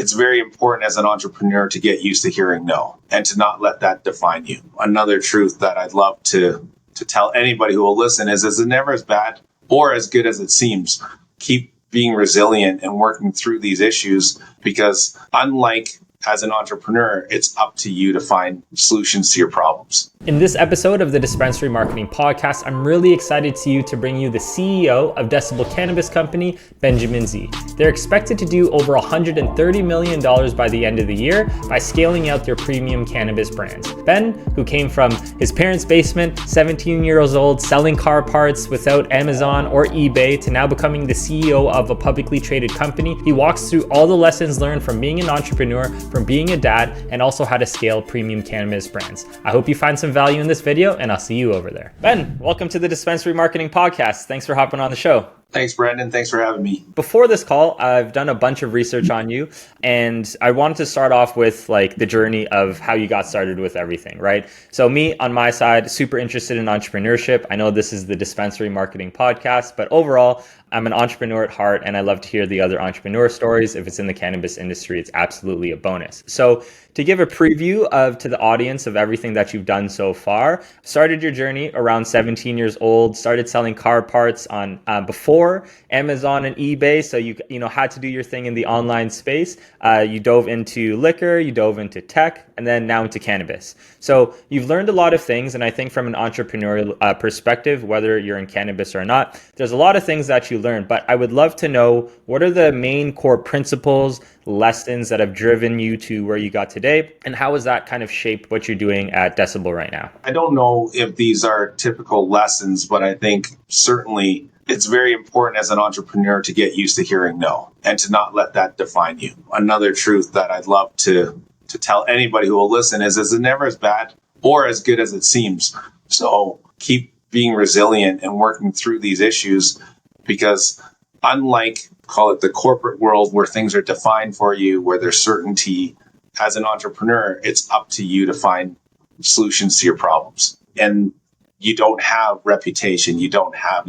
it's very important as an entrepreneur to get used to hearing no and to not let that define you. Another truth that I'd love to tell anybody who will listen is it's never as bad or as good as it seems. Keep being resilient and working through these issues, because unlike as an entrepreneur, it's up to you to find solutions to your problems. In this episode of the Dispensary Marketing Podcast, I'm really excited to bring you the CEO of Decibel Cannabis Company, Benjamin Z. They're expected to do over $130 million by the end of the year by scaling out their premium cannabis brands. Ben, who came from his parents' basement, 17 years old, selling car parts without Amazon or eBay, to now becoming the CEO of a publicly traded company, he walks through all the lessons learned from being an entrepreneur, from being a dad, and also how to scale premium cannabis brands. I hope you find some value in this video, and I'll see you over there. Ben, welcome to the Dispensary Marketing Podcast. Thanks for hopping on the show. Thanks, Brandon. Thanks for having me. Before this call, I've done a bunch of research on you, and I wanted to start off with like the journey of how you got started with everything, right? So me, on my side, super interested in entrepreneurship. I know this is the Dispensary Marketing Podcast, but overall, I'm an entrepreneur at heart, and I love to hear the other entrepreneur stories. If it's in the cannabis industry, it's absolutely a bonus. So to give a preview to the audience of everything that you've done so far, started your journey around 17 years old, started selling car parts on before Amazon and eBay. So you had to do your thing in the online space. You dove into liquor, you dove into tech, and then now into cannabis. So you've learned a lot of things. And I think from an entrepreneurial perspective, whether you're in cannabis or not, there's a lot of things that you learned. But I would love to know, what are the main core principles, lessons that have driven you to where you got today, and how has that kind of shaped what you're doing at Decibel right now? I don't know if these are typical lessons, but I think certainly it's very important as an entrepreneur to get used to hearing no and to not let that define you. Another truth that I'd love to tell anybody who will listen is it's never as bad or as good as it seems. So keep being resilient and working through these issues, because unlike, call it the corporate world, where things are defined for you, where there's certainty, as an entrepreneur, it's up to you to find solutions to your problems. And you don't have reputation. You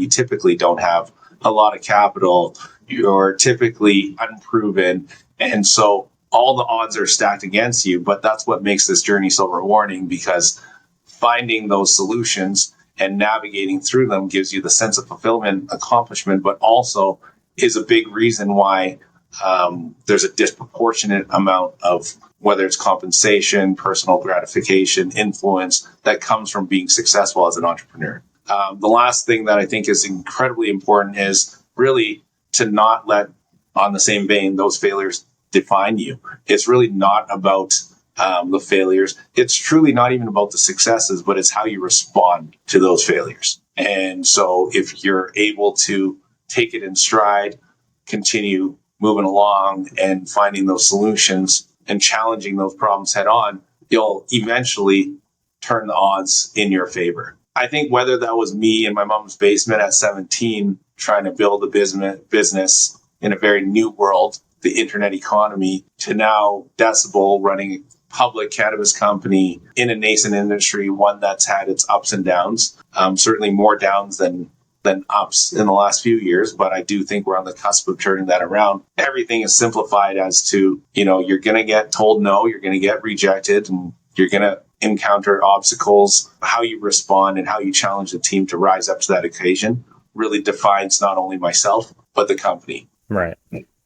typically don't have a lot of capital. You're typically unproven. And so all the odds are stacked against you, but that's what makes this journey so rewarding, because finding those solutions and navigating through them gives you the sense of fulfillment, accomplishment, but also is a big reason why there's a disproportionate amount of, whether it's compensation, personal gratification, influence, that comes from being successful as an entrepreneur. The last thing that I think is incredibly important is really to not let, on the same vein, those failures define you. It's really not about the failures. It's truly not even about the successes, but it's how you respond to those failures. And so if you're able to take it in stride, continue moving along and finding those solutions and challenging those problems head on, you'll eventually turn the odds in your favor. I think whether that was me in my mom's basement at 17, trying to build a business in a very new world, the internet economy, to now Decibel running a public cannabis company in a nascent industry, one that's had its ups and downs, certainly more downs than ups in the last few years, but I do think we're on the cusp of turning that around. Everything is simplified as to, you're going to get told no, you're going to get rejected, and you're going to encounter obstacles. How you respond and how you challenge the team to rise up to that occasion really defines not only myself, but the company. Right.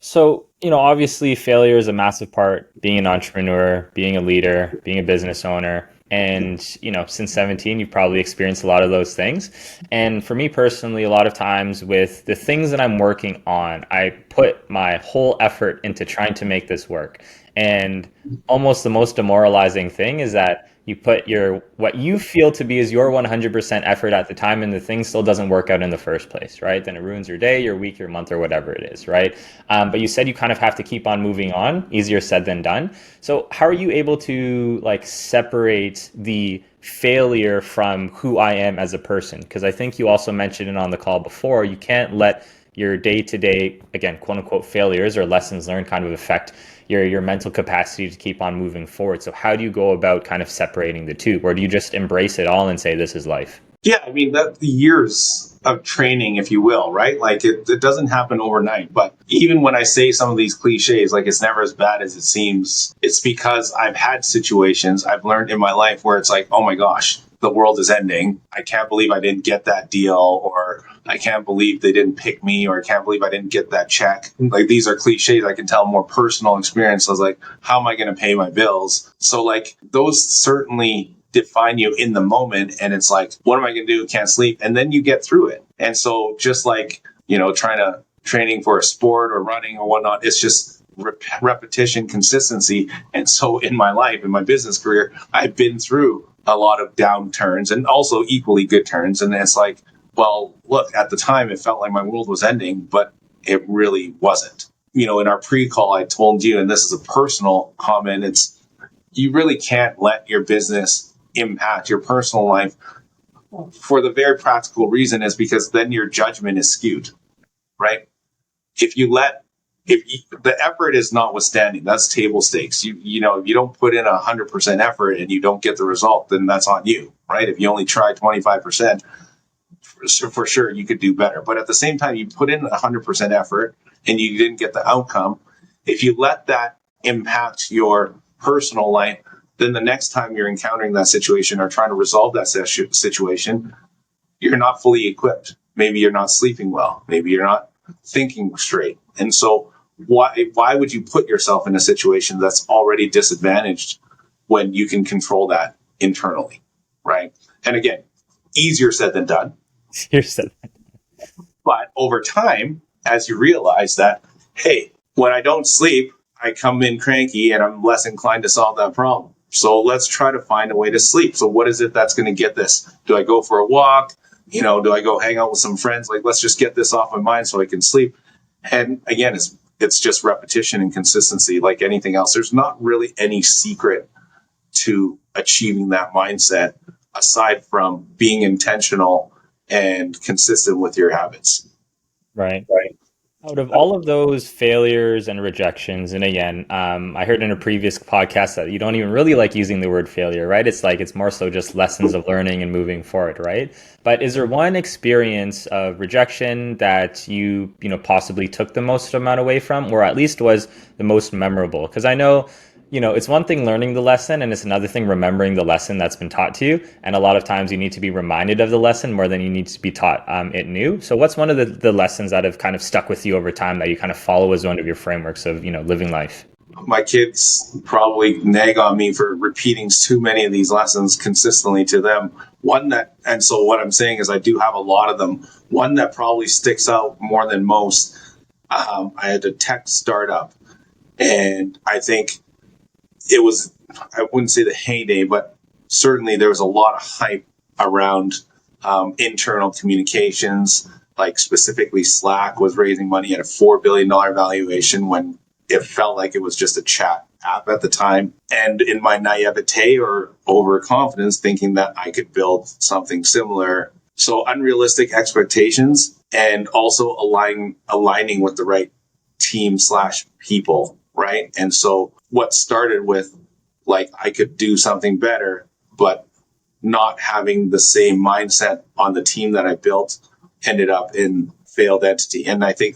So, obviously failure is a massive part, being an entrepreneur, being a leader, being a business owner. And, since 17, you've probably experienced a lot of those things. And for me personally, a lot of times with the things that I'm working on, I put my whole effort into trying to make this work. And almost the most demoralizing thing is that you put what you feel to be is your 100% effort at the time, and the thing still doesn't work out in the first place, right? Then it ruins your day, your week, your month, or whatever it is, right? But you said you kind of have to keep on moving on. Easier said than done. So how are you able to separate the failure from who I am as a person? Because I think you also mentioned it on the call before, you can't let your day-to-day, again, quote unquote, failures or lessons learned kind of affect your mental capacity to keep on moving forward. So how do you go about kind of separating the two? Or do you just embrace it all and say, this is life? Yeah, I mean, that the years of training, if you will, right? Like it doesn't happen overnight. But even when I say some of these cliches, like it's never as bad as it seems, it's because I've had situations I've learned in my life where it's like, oh my gosh, the world is ending. I can't believe I didn't get that deal, or I can't believe they didn't pick me, or I can't believe I didn't get that check. Like these are cliches. I can tell more personal experience. I was like, how am I going to pay my bills? So like those certainly define you in the moment, and it's like, what am I going to do? Can't sleep. And then you get through it. And so just like, training for a sport or running or whatnot, it's just repetition, consistency. And so in my life, in my business career, I've been through a lot of downturns and also equally good turns. And it's like, well, look, at the time it felt like my world was ending, but it really wasn't. In our pre-call, I told you, and this is a personal comment, it's, you really can't let your business impact your personal life, for the very practical reason is because then your judgment is skewed, right? If the effort is notwithstanding, that's table stakes. If you don't put in 100% effort and you don't get the result, then that's on you, right? If you only try 25%, for sure you could do better. But at the same time, you put in 100% effort and you didn't get the outcome. If you let that impact your personal life, then the next time you're encountering that situation or trying to resolve that situation, you're not fully equipped. Maybe you're not sleeping well. Maybe you're not thinking straight. And so why would you put yourself in a situation that's already disadvantaged when you can control that internally, right? And again, easier said than done. But over time, as you realize that, hey, when I don't sleep, I come in cranky and I'm less inclined to solve that problem. So let's try to find a way to sleep. So what is it that's going to get this? Do I go for a walk? Do I go hang out with some friends? Like, let's just get this off my mind so I can sleep. And again, it's just repetition and consistency, like anything else. There's not really any secret to achieving that mindset aside from being intentional and consistent with your habits. Right. Out of all of those failures and rejections, and again, I heard in a previous podcast that you don't even really like using the word failure, right? It's like it's more so just lessons of learning and moving forward, right? But is there one experience of rejection that you possibly took the most amount away from, or at least was the most memorable? Because I know, it's one thing learning the lesson, and it's another thing remembering the lesson that's been taught to you. And a lot of times you need to be reminded of the lesson more than you need to be taught it new. So what's one of the lessons that have kind of stuck with you over time that you kind of follow as one of your frameworks of, living life? My kids probably nag on me for repeating too many of these lessons consistently to them. And so what I'm saying is I do have a lot of them. One that probably sticks out more than most. I had a tech startup, and I think it was, I wouldn't say the heyday, but certainly there was a lot of hype around internal communications, like specifically Slack was raising money at a $4 billion valuation when it felt like it was just a chat app at the time. And in my naivete or overconfidence, thinking that I could build something similar. So unrealistic expectations, and also aligning with the right team / people, right? And so what started with like I could do something better, but not having the same mindset on the team that I built ended up in failed entity. And I think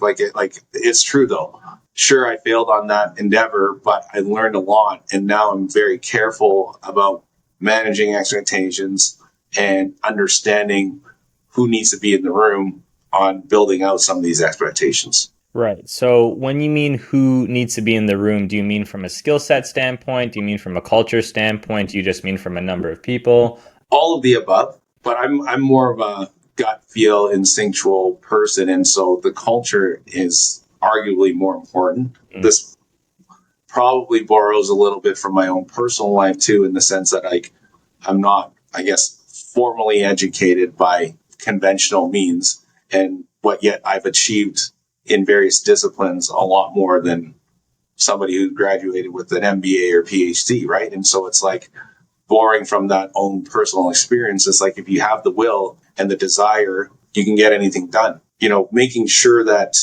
it's true though. Sure, I failed on that endeavor, but I learned a lot, and now I'm very careful about managing expectations and understanding who needs to be in the room on building out some of these expectations. Right. So when you mean who needs to be in the room, do you mean from a skill set standpoint? Do you mean from a culture standpoint? Do you just mean from a number of people? All of the above, but I'm more of a gut feel instinctual person, and so the culture is arguably more important. Mm-hmm. This probably borrows a little bit from my own personal life too, in the sense that I'm not, I guess, formally educated by conventional means, and what yet I've achieved in various disciplines a lot more than somebody who graduated with an MBA or PhD, right? And so it's like borrowing from that own personal experience. It's like if you have the will and the desire, you can get anything done. Making sure that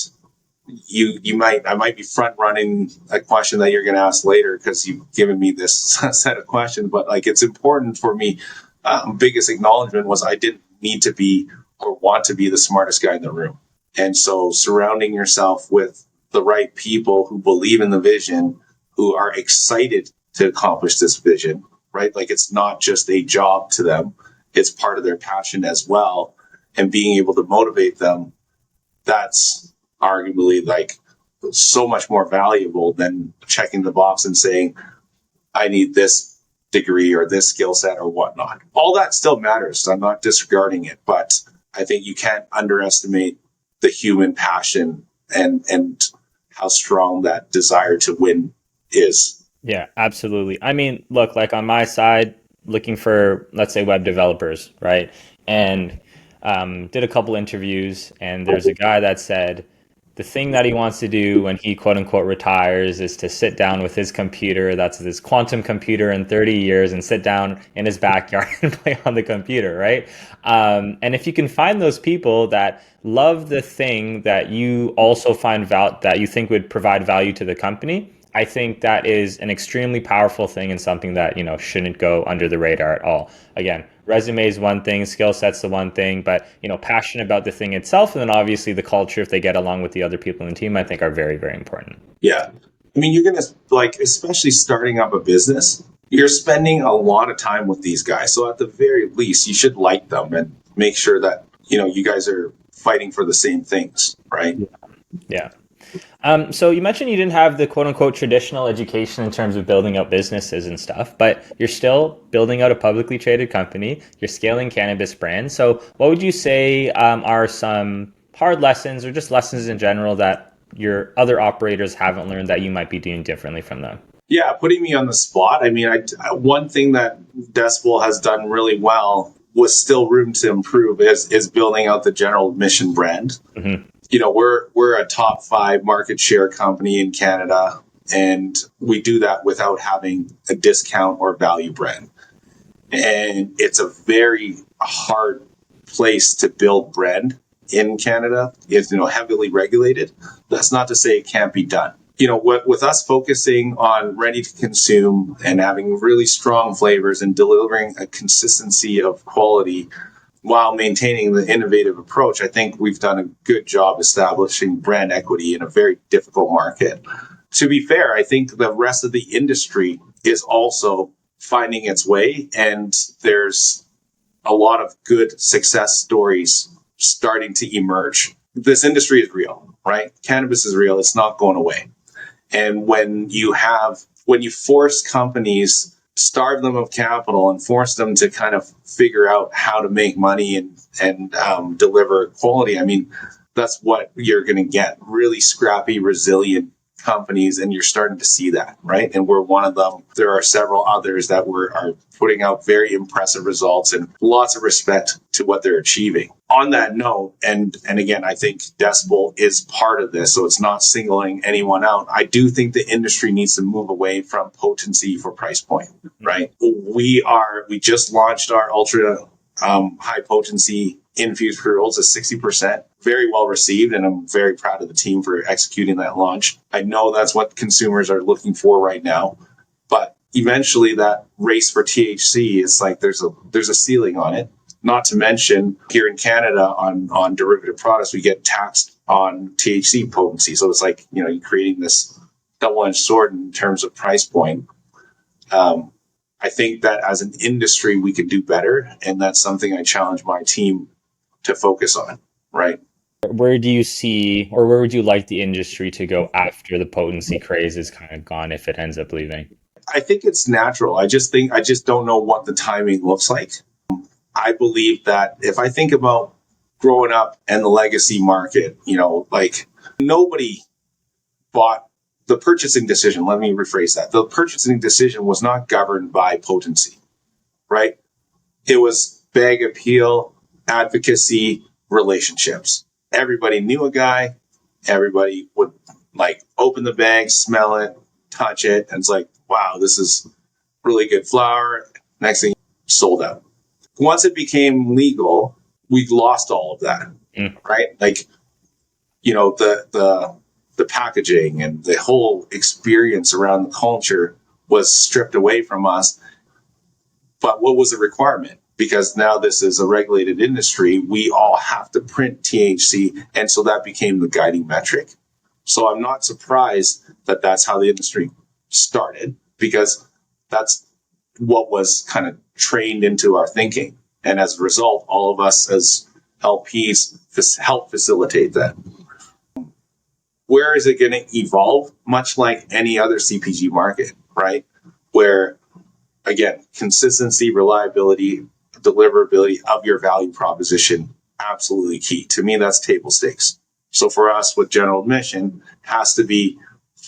I might be front running a question that you're going to ask later because you've given me this set of questions, but like it's important for me. Biggest acknowledgement was I didn't need to be or want to be the smartest guy in the room. And so surrounding yourself with the right people who believe in the vision, who are excited to accomplish this vision, right? Like it's not just a job to them, it's part of their passion as well. And being able to motivate them, that's arguably like so much more valuable than checking the box and saying, I need this degree or this skill set or whatnot. All that still matters. So I'm not disregarding it, but I think you can't underestimate the human passion and how strong that desire to win is. Yeah, absolutely. I mean, look, like on my side, looking for, let's say, web developers, right? And did a couple interviews, and there's a guy that said the thing that he wants to do when he quote unquote retires is to sit down with his computer, that's his quantum computer in 30 years, and sit down in his backyard and play on the computer, right? And if you can find those people that love the thing that you also find that you think would provide value to the company, I think that is an extremely powerful thing and something that, shouldn't go under the radar at all. Again, resume is one thing, skill set's the one thing, but, passion about the thing itself. And then obviously the culture, if they get along with the other people in the team, I think are very, very important. Yeah. I mean, you're going to especially starting up a business, you're spending a lot of time with these guys. So at the very least, you should like them and make sure that, you guys are fighting for the same things, right? Yeah. So you mentioned you didn't have the quote unquote traditional education in terms of building out businesses and stuff, but you're still building out a publicly traded company. You're scaling cannabis brands. So what would you say are some hard lessons or just lessons in general that your other operators haven't learned that you might be doing differently from them? Yeah, putting me on the spot. I mean, one thing that Decibel has done really well with still room to improve is building out the general admission brand. Mm-hmm. We're a top 5 market share company in Canada, and we do that without having a discount or value brand. And it's a very hard place to build brand in Canada. It's heavily regulated. That's not to say it can't be done. With us focusing on ready to consume and having really strong flavors and delivering a consistency of quality while maintaining the innovative approach, I think we've done a good job establishing brand equity in a very difficult market. To be fair, I think the rest of the industry is also finding its way, and there's a lot of good success stories starting to emerge. This industry is real, right? Cannabis is real. It's not going away. And when you force companies, starve them of capital and force them to kind of figure out how to make money and deliver quality, I mean, that's what you're going to get. Really scrappy, resilient companies, and you're starting to see that, right? And we're one of them. There are several others that are putting out very impressive results, and lots of respect to what they're achieving. On that note, and again, I think Decibel is part of this, so it's not singling anyone out. I do think the industry needs to move away from potency for price point, right? We just launched our ultra high potency infused pre-rolls at 60%. Very well received, and I'm very proud of the team for executing that launch. I know that's what consumers are looking for right now, but eventually that race for THC is like there's a ceiling on it. Not to mention here in Canada on derivative products, we get taxed on THC potency. So it's like, you're creating this double-edged sword in terms of price point. I think that as an industry, we could do better. And that's something I challenge my team to focus on, right? Where do you see, or where would you like the industry to go after the potency craze is kind of gone, if it ends up leaving? I think it's natural. I just don't know what the timing looks like. I believe that if I think about growing up and the legacy market, nobody bought the purchasing decision. Let me rephrase that. The purchasing decision was not governed by potency, right? It was bag appeal, advocacy, relationships. Everybody knew a guy. Everybody would open the bag, smell it, touch it. And it's like, wow, this is really good flower. Next thing, sold out. Once it became legal, we lost all of that, right? The packaging and the whole experience around the culture was stripped away from us. But what was the requirement? because now this is a regulated industry, we all have to print THC. And so that became the guiding metric. So I'm not surprised that that's how the industry started, because that's what was kind of trained into our thinking. And as a result, all of us as LPs help facilitate that. Where is it going to evolve? Much like any other CPG market, right? Where, again, consistency, reliability, deliverability of your value proposition, absolutely key. To me, that's table stakes. So for us with general admission, has to be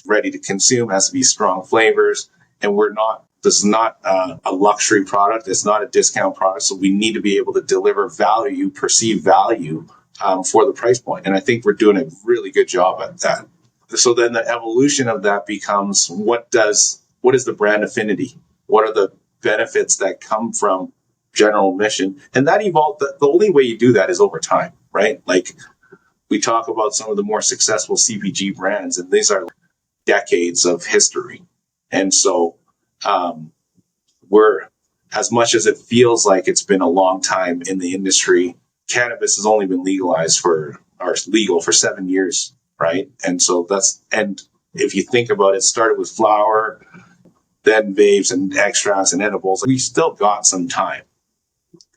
ready to consume, has to be strong flavors. And this is not a luxury product. It's not a discount product. So we need to be able to deliver value, perceived value for the price point. And I think we're doing a really good job at that. So then the evolution of that becomes, what is the brand affinity? What are the benefits that come from general admission? And that evolved. The only way you do that is over time, right? Like, we talk about some of the more successful CPG brands, and these are decades of history. And so we're, as much as it feels like it's been a long time in the industry, cannabis has only been legal for 7 years, right? And so and if you think about it, started with flower, then vapes and extracts and edibles. We still got some time.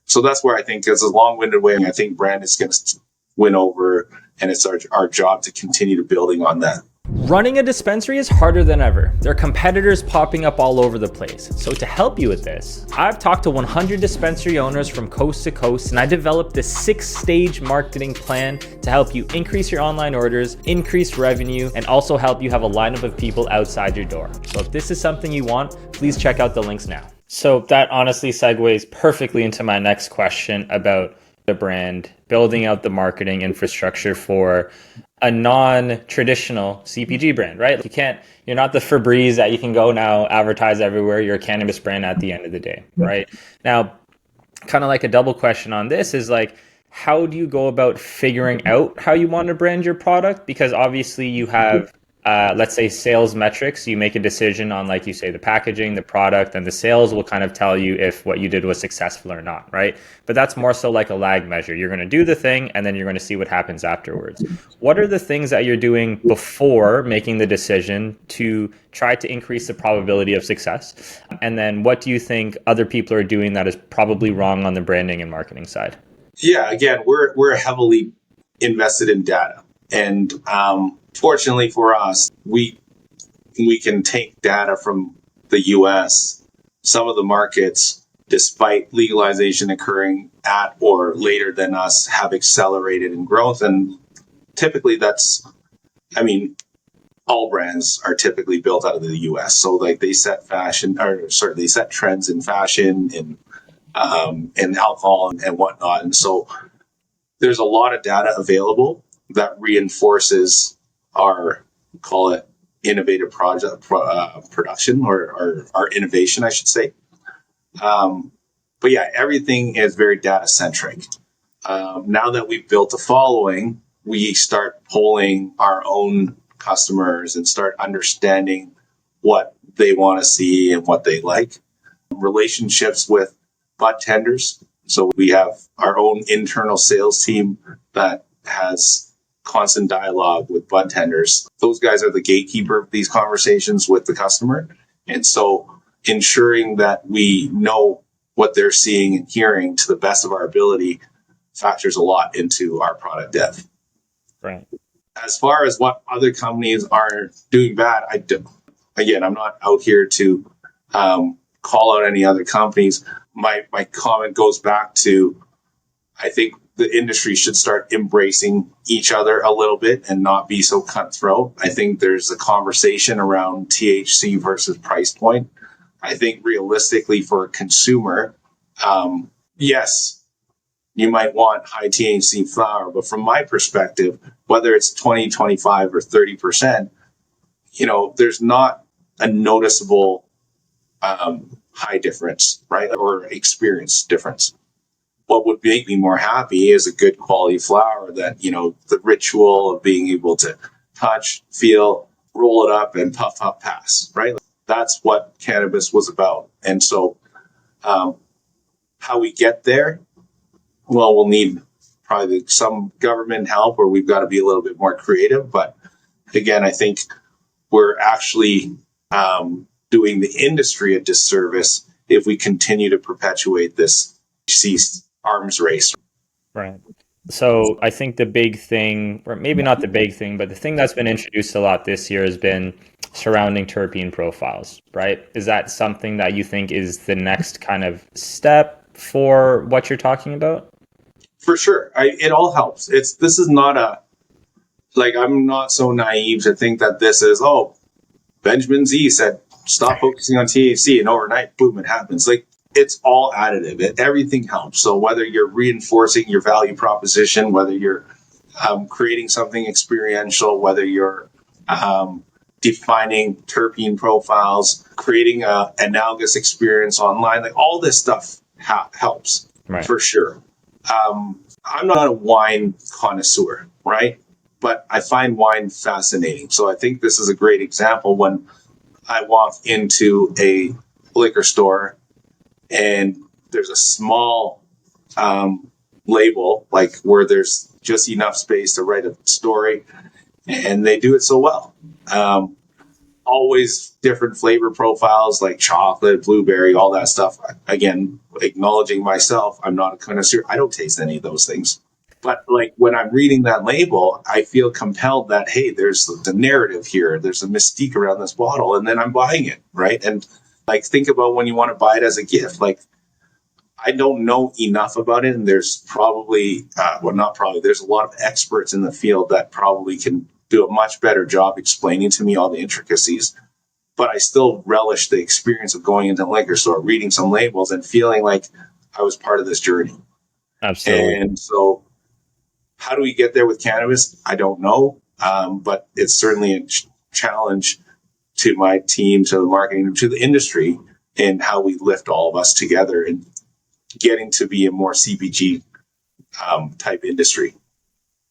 So that's where I think, it's a long-winded way, I think brand is going to win over, and it's our job to continue to building on that. Running a dispensary is harder than ever. There are competitors popping up all over the place. So to help you with this, I've talked to 100 dispensary owners from coast to coast, and I developed this 6-stage marketing plan to help you increase your online orders, increase revenue, and also help you have a lineup of people outside your door. So if this is something you want, please check out the links now. So that honestly segues perfectly into my next question about the brand, building out the marketing infrastructure for a non-traditional CPG brand, right? You're not the Febreze that you can go now advertise everywhere. You're a cannabis brand at the end of the day, right? Now, kind of like a double question on this is like, how do you go about figuring out how you want to brand your product? Because obviously you have, let's say, sales metrics. You make a decision on, like you say, the packaging, the product, and the sales will kind of tell you if what you did was successful or not, right? But that's more so like a lag measure. You're going to do the thing, and then you're going to see what happens afterwards. What are the things that you're doing before making the decision to try to increase the probability of success? And then what do you think other people are doing that is probably wrong on the branding and marketing side? Yeah, again, we're heavily invested in data. And fortunately for us, we can take data from the US. Some of the markets, despite legalization occurring at or later than us, have accelerated in growth. And typically all brands are typically built out of the US. So like they set trends in fashion, in alcohol and whatnot. And so there's a lot of data available that reinforces our, call it, innovative production or our innovation, I should say. But yeah, everything is very data centric. Now that we've built a following, we start polling our own customers and start understanding what they want to see and what they like. Relationships with bud tenders. So we have our own internal sales team that has constant dialogue with bud tenders. Those guys are the gatekeeper of these conversations with the customer. And so ensuring that we know what they're seeing and hearing to the best of our ability factors a lot into our product dev. Right. As far as what other companies are doing bad, I'm not out here to call out any other companies. My comment goes back to, I think the industry should start embracing each other a little bit and not be so cutthroat. I think there's a conversation around THC versus price point. I think realistically for a consumer, yes, you might want high THC flower, but from my perspective, whether it's 20, 25 or 30%, there's not a noticeable high difference, right? Or experience difference. What would make me more happy is a good quality flower that, the ritual of being able to touch, feel, roll it up and puff, pass, right? That's what cannabis was about. And so How we get there, well, we'll need probably some government help, or we've got to be a little bit more creative. But again, I think we're actually doing the industry a disservice if we continue to perpetuate this arms race. Right. So I think the big thing, or maybe not the big thing, but the thing that's been introduced a lot this year has been surrounding terpene profiles, right? Is that something that you think is the next kind of step for what you're talking about? For sure. It all helps. This is not I'm not so naive to think that this is, Benjamin Z said, stop focusing on THC and overnight, boom, it happens. Like, it's all additive. Everything helps. So whether you're reinforcing your value proposition, whether you're creating something experiential, whether you're defining terpene profiles, creating a analogous experience online, like all this stuff helps, right, for sure. I'm not a wine connoisseur, right? But I find wine fascinating. So I think this is a great example when I walk into a liquor store and there's a small label, like where there's just enough space to write a story, and they do it so well. Always different flavor profiles like chocolate, blueberry, all that stuff. Again, acknowledging myself, I'm not a connoisseur. I don't taste any of those things. But like when I'm reading that label, I feel compelled that, hey, there's the narrative here. There's a mystique around this bottle, and then I'm buying it, right? And like, think about when you want to buy it as a gift. Like, I don't know enough about it, and there's probably, there's a lot of experts in the field that probably can do a much better job explaining to me all the intricacies. But I still relish the experience of going into the liquor store, reading some labels, and feeling like I was part of this journey. Absolutely. And so, how do we get there with cannabis? I don't know, but it's certainly a challenge to my team, to the marketing, to the industry, and how we lift all of us together and getting to be a more CPG type industry.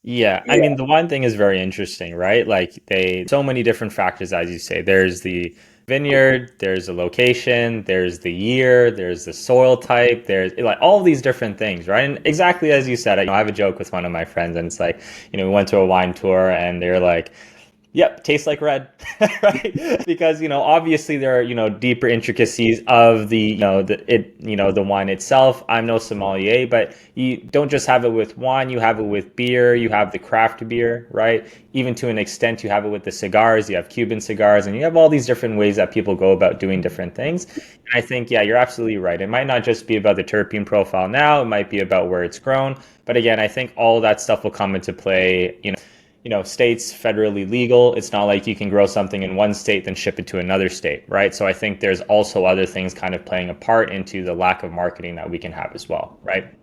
Yeah, I mean, the wine thing is very interesting, right? Like, so many different factors, as you say. There's the vineyard, there's the location, there's the year, there's the soil type, there's like all these different things, right? And exactly as you said, I have a joke with one of my friends, and it's like, we went to a wine tour, and they're like, yep, tastes like red, right? Because obviously there are deeper intricacies of the the wine itself. I'm no sommelier, but you don't just have it with wine. You have it with beer. You have the craft beer, right? Even to an extent, you have it with the cigars. You have Cuban cigars, and you have all these different ways that people go about doing different things. And I think, yeah, you're absolutely right. It might not just be about the terpene profile now. It might be about where it's grown. But again, I think all that stuff will come into play. States federally legal. It's not like you can grow something in one state then ship it to another state, right? So I think there's also other things kind of playing a part into the lack of marketing that we can have as well, right?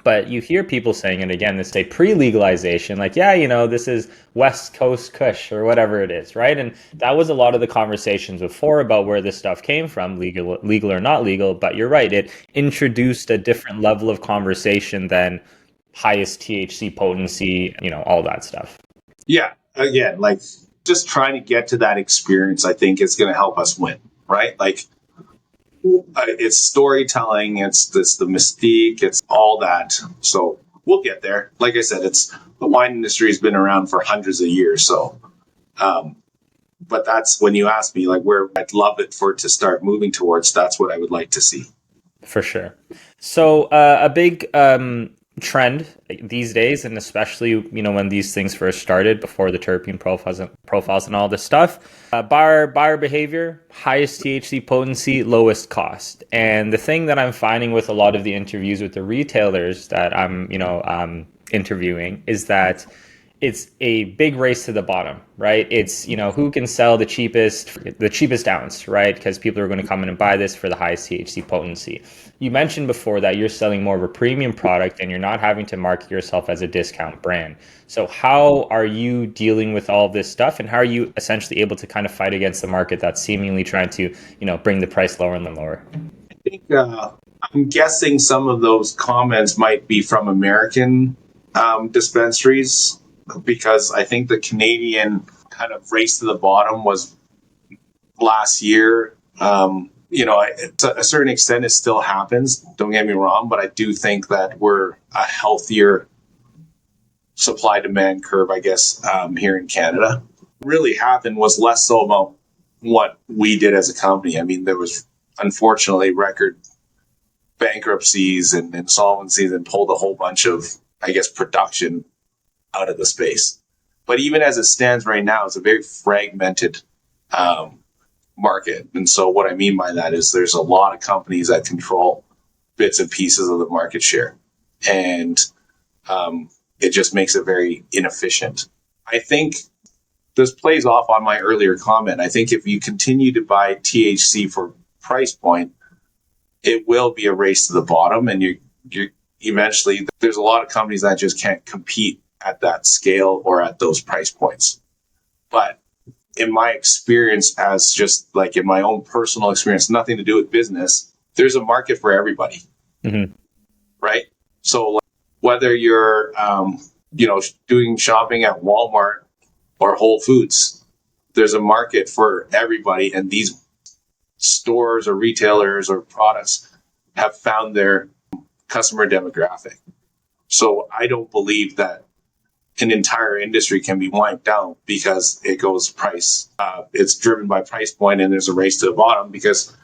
But you hear people saying it again, this say pre-legalization, like, this is West Coast Kush or whatever it is, right? And that was a lot of the conversations before about where this stuff came from, legal or not legal. But you're right, it introduced a different level of conversation than highest THC potency, all that stuff. Yeah, again, like just trying to get to that experience, I think is going to help us win, right? Like, it's storytelling, it's the mystique, it's all that. So we'll get there. Like I said, the wine industry has been around for hundreds of years. So, but that's when you ask me like where I'd love it for it to start moving towards. That's what I would like to see. For sure. So a big trend these days, and especially when these things first started before the terpene profiles and all this stuff, buyer behavior, highest THC potency, lowest cost. And the thing that I'm finding with a lot of the interviews with the retailers that I'm interviewing is that it's a big race to the bottom, right? It's, who can sell the cheapest ounce, right? Because people are going to come in and buy this for the highest THC potency. You mentioned before that you're selling more of a premium product and you're not having to market yourself as a discount brand. So how are you dealing with all of this stuff, and how are you essentially able to kind of fight against the market that's seemingly trying to, bring the price lower and then lower? I think I'm guessing some of those comments might be from American dispensaries, because I think the Canadian kind of race to the bottom was last year. to a certain extent, it still happens. Don't get me wrong, but I do think that we're a healthier supply demand curve, I guess, here in Canada. What really happened was less so about what we did as a company. I mean, there was unfortunately record bankruptcies and insolvencies and pulled a whole bunch of, I guess, production out of the space. But even as it stands right now, it's a very fragmented market. And so what I mean by that is there's a lot of companies that control bits and pieces of the market share. And it just makes it very inefficient. I think this plays off on my earlier comment. I think if you continue to buy THC for price point, it will be a race to the bottom. And you're eventually, there's a lot of companies that just can't compete at that scale or at those price points. But in my experience, as just like in my own personal experience, nothing to do with business, there's a market for everybody. Mm-hmm. Right? So like, whether you're, doing shopping at Walmart or Whole Foods, there's a market for everybody. And these stores or retailers or products have found their customer demographic. So I don't believe that an entire industry can be wiped out because it goes price. It's driven by price point and there's a race to the bottom because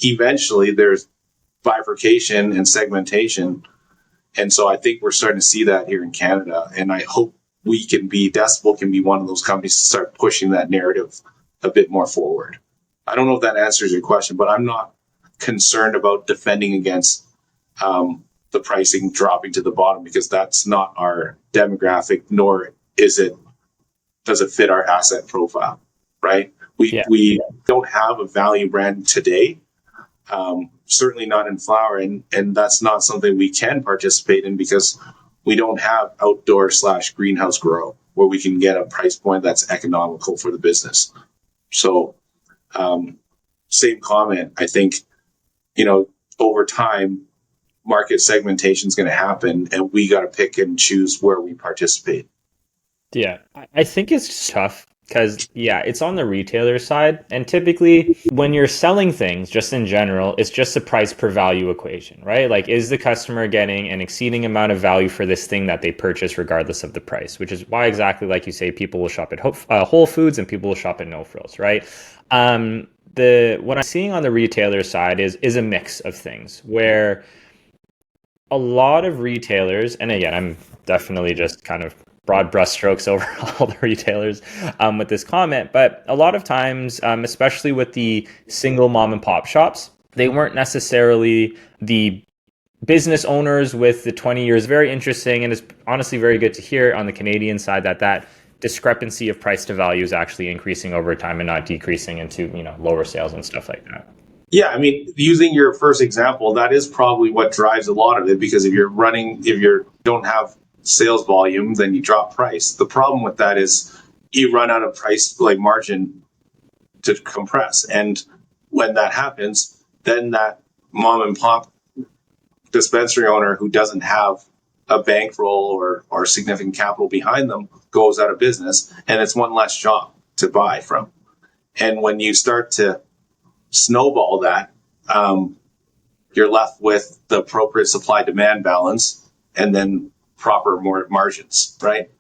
eventually there's bifurcation and segmentation. And so I think we're starting to see that here in Canada. And I hope Decibel can be one of those companies to start pushing that narrative a bit more forward. I don't know if that answers your question, but I'm not concerned about defending against the pricing dropping to the bottom because that's not our demographic, nor does it fit our asset profile, right? We don't have a value brand today, certainly not in flower, and that's not something we can participate in because we don't have outdoor/greenhouse grow where we can get a price point that's economical for the business. So, same comment. I think, over time, market segmentation is going to happen and we got to pick and choose where we participate. Yeah, I think it's tough because, it's on the retailer side. And typically when you're selling things, just in general, it's just a price per value equation, right? Like, is the customer getting an exceeding amount of value for this thing that they purchase regardless of the price, which is why exactly like you say, people will shop at Whole Foods and people will shop at No Frills, right? What I'm seeing on the retailer side is a mix of things where a lot of retailers, and again, I'm definitely just kind of broad brushstrokes over all the retailers with this comment, but a lot of times, especially with the single mom and pop shops, they weren't necessarily the business owners with the 20 years. Very interesting, and it's honestly very good to hear on the Canadian side that discrepancy of price to value is actually increasing over time and not decreasing into lower sales and stuff like that. Yeah, I mean, using your first example, that is probably what drives a lot of it because if you don't have sales volume, then you drop price. The problem with that is you run out of price like margin to compress. And when that happens, then that mom and pop dispensary owner who doesn't have a bankroll or significant capital behind them goes out of business and it's one less shop to buy from. And when you start to snowball that, you're left with the appropriate supply demand balance and then proper margins, right?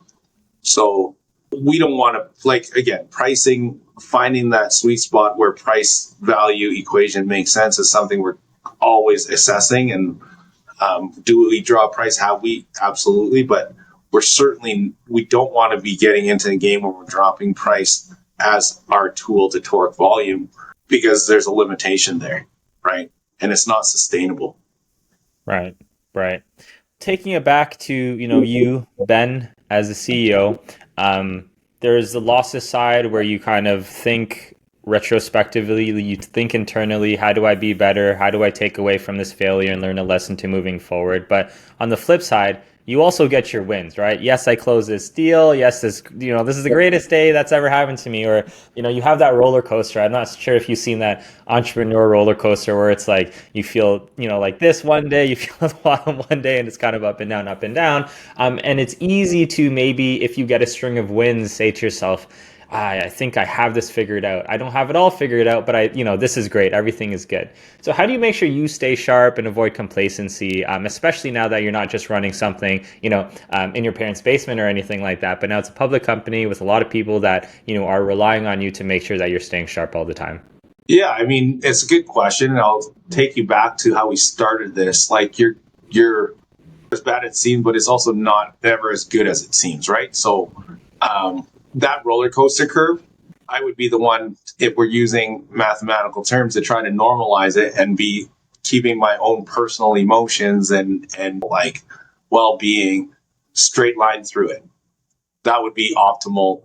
So we don't want to, pricing, finding that sweet spot where price value equation makes sense is something we're always assessing. And do we draw a price? Have we? Absolutely. But we don't want to be getting into the game where we're dropping price as our tool to torque volume, because there's a limitation there, right? And it's not sustainable. Right. Taking it back to, you, Ben, as the CEO, there's the losses side where you kind of think retrospectively, you think internally, how do I be better? How do I take away from this failure and learn a lesson to moving forward? But on the flip side, you also get your wins, right? Yes, I closed this deal. Yes, this is the greatest day that's ever happened to me. Or, you have that roller coaster. I'm not sure if you've seen that entrepreneur roller coaster where it's like, you feel, like this one day, you feel the bottom one day, and it's kind of up and down, up and down. And it's easy to maybe, if you get a string of wins, say to yourself, I think I have this figured out. I don't have it all figured out, but this is great. Everything is good. So how do you make sure you stay sharp and avoid complacency, especially now that you're not just running something, in your parents' basement or anything like that, but now it's a public company with a lot of people that, are relying on you to make sure that you're staying sharp all the time? Yeah, I mean, it's a good question, and I'll take you back to how we started this. Like, you're as bad as it seems, but it's also not ever as good as it seems, right? So, that roller coaster curve, I would be the one, if we're using mathematical terms, to try to normalize it and be keeping my own personal emotions and like well-being straight line through it. That would be optimal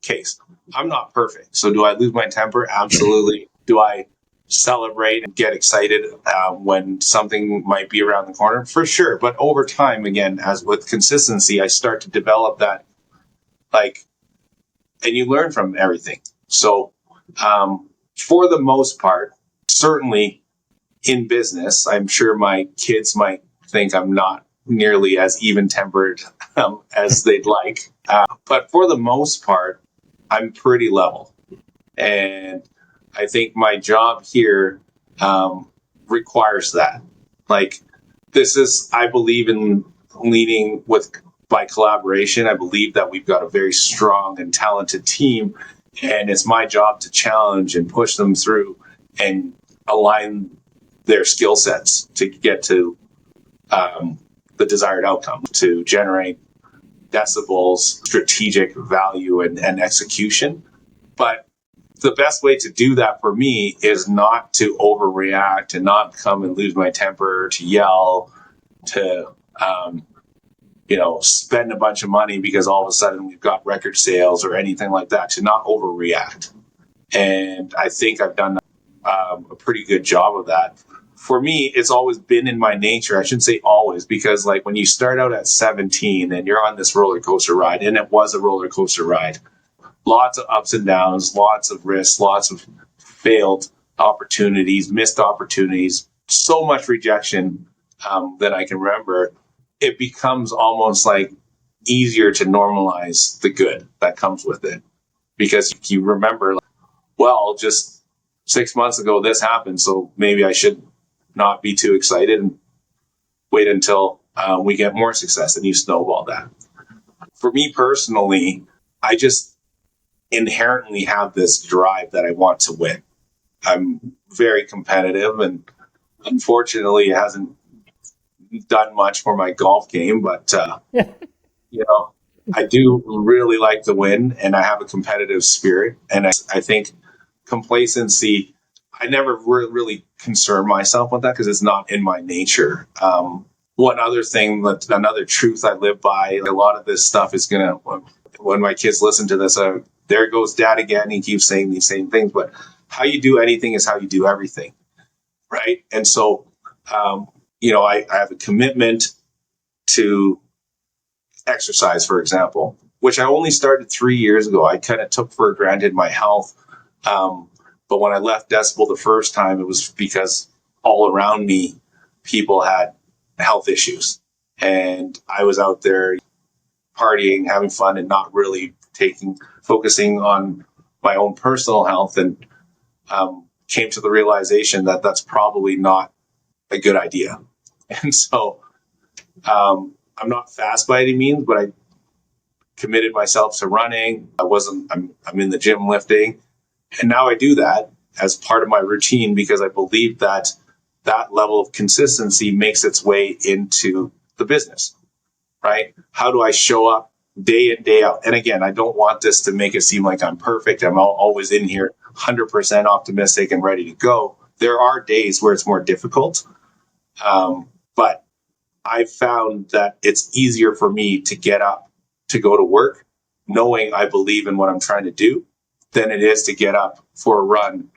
case. I'm not perfect. So do I lose my temper? Absolutely. Do I celebrate and get excited when something might be around the corner? For sure. But over time, again, as with consistency, I start to develop that, like, and you learn from everything. So for the most part, certainly in business, I'm sure my kids might think I'm not nearly as even-tempered as they'd like. But for the most part, I'm pretty level. And I think my job here requires that. Like, I believe in leading by collaboration. I believe that we've got a very strong and talented team, and it's my job to challenge and push them through and align their skill sets to get to the desired outcome, to generate Decibel's strategic value and execution. But the best way to do that for me is not to overreact, to not come and lose my temper, to yell, to spend a bunch of money because all of a sudden we've got record sales or anything like that, to not overreact. And I think I've done a pretty good job of that. For me, it's always been in my nature. I shouldn't say always, because like when you start out at 17 and you're on this roller coaster ride, and it was a roller coaster ride, lots of ups and downs, lots of risks, lots of failed opportunities, missed opportunities, so much rejection that I can remember. It becomes almost like easier to normalize the good that comes with it, because you remember, like, well, just 6 months ago this happened, so maybe I should not be too excited and wait until we get more success, and you snowball that. For me personally, I just inherently have this drive that I want to win. I'm very competitive, and unfortunately it hasn't done much for my golf game, but I do really like to win, and I have a competitive spirit. And I think complacency, I never really concern myself with that because it's not in my nature. One other thing, another truth I live by, a lot of this stuff is going to, when my kids listen to this, there goes dad again. He keeps saying these same things, but how you do anything is how you do everything. Right. And so, I have a commitment to exercise, for example, which I only started 3 years ago. I kind of took for granted my health. But when I left Decibel the first time, it was because all around me, people had health issues. And I was out there partying, having fun, and not really focusing on my own personal health, and came to the realization that that's probably not a good idea. And so I'm not fast by any means, but I committed myself to running. I'm in the gym lifting. And now I do that as part of my routine because I believe that that level of consistency makes its way into the business, right? How do I show up day in, day out? And again, I don't want this to make it seem like I'm perfect. I'm always in here 100% optimistic and ready to go. There are days where it's more difficult. But I've found that it's easier for me to get up to go to work knowing I believe in what I'm trying to do than it is to get up for a run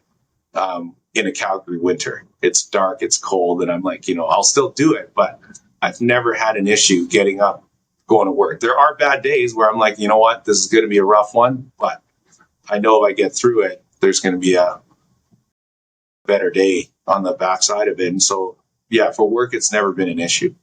in a Calgary winter. It's dark, it's cold, and I'm like, I'll still do it, but I've never had an issue getting up, going to work. There are bad days where I'm like, you know what, this is going to be a rough one, but I know if I get through it, there's going to be a better day on the backside of it. And so, yeah, for work, it's never been an issue.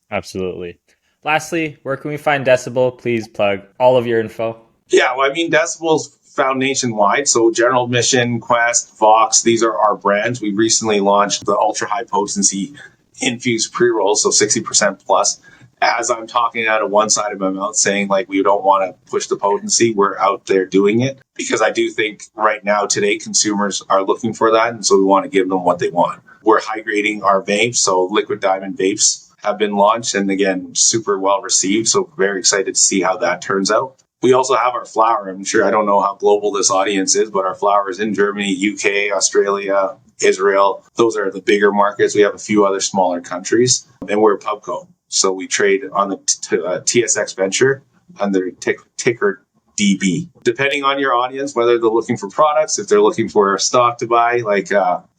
Absolutely. Lastly, where can we find Decibel? Please plug all of your info. Yeah, well, I mean, Decibel's found nationwide. So General Mission, Quest, Vox, these are our brands. We recently launched the ultra high potency infused pre-rolls, so 60% plus. As I'm talking out of one side of my mouth saying like we don't want to push the potency, we're out there doing it because I do think right now today consumers are looking for that, and so we want to give them what they want. We're high grading our vapes, so liquid diamond vapes have been launched and again super well received, so very excited to see how that turns out. We also have our flower. I'm sure, I don't know how global this audience is, but our flower is in Germany, UK, Australia, Israel. Those are the bigger markets. We have a few other smaller countries, and we're Pubco. So we trade on the TSX Venture under ticker DB. Depending on your audience, whether they're looking for products, if they're looking for a stock to buy,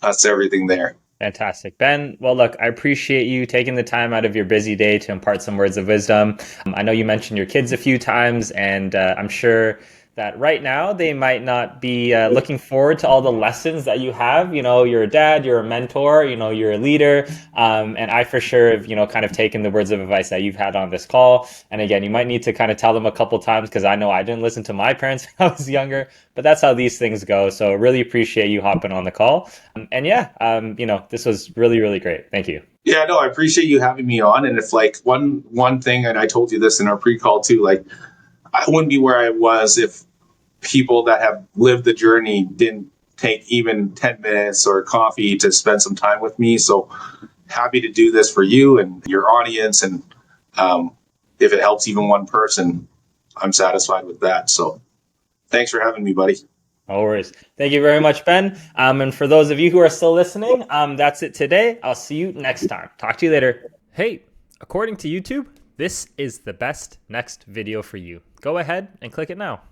that's everything there. Fantastic. Ben, well, look, I appreciate you taking the time out of your busy day to impart some words of wisdom. I know you mentioned your kids a few times, and I'm sure that right now they might not be looking forward to all the lessons that you have. You're a dad, you're a mentor, you're a leader. And I for sure have, kind of taken the words of advice that you've had on this call. And again, you might need to kind of tell them a couple times because I know I didn't listen to my parents when I was younger, but that's how these things go. So really appreciate you hopping on the call. And this was really, really great. Thank you. Yeah, no, I appreciate you having me on. And if like one thing, and I told you this in our pre-call too, like I wouldn't be where I was if people that have lived the journey didn't take even 10 minutes or coffee to spend some time with me. So happy to do this for you and your audience. And if it helps even one person, I'm satisfied with that. So thanks for having me, buddy. No worries. Thank you very much, Ben. And for those of you who are still listening, that's it today. I'll see you next time. Talk to you later. Hey, according to YouTube, this is the best next video for you. Go ahead and click it now.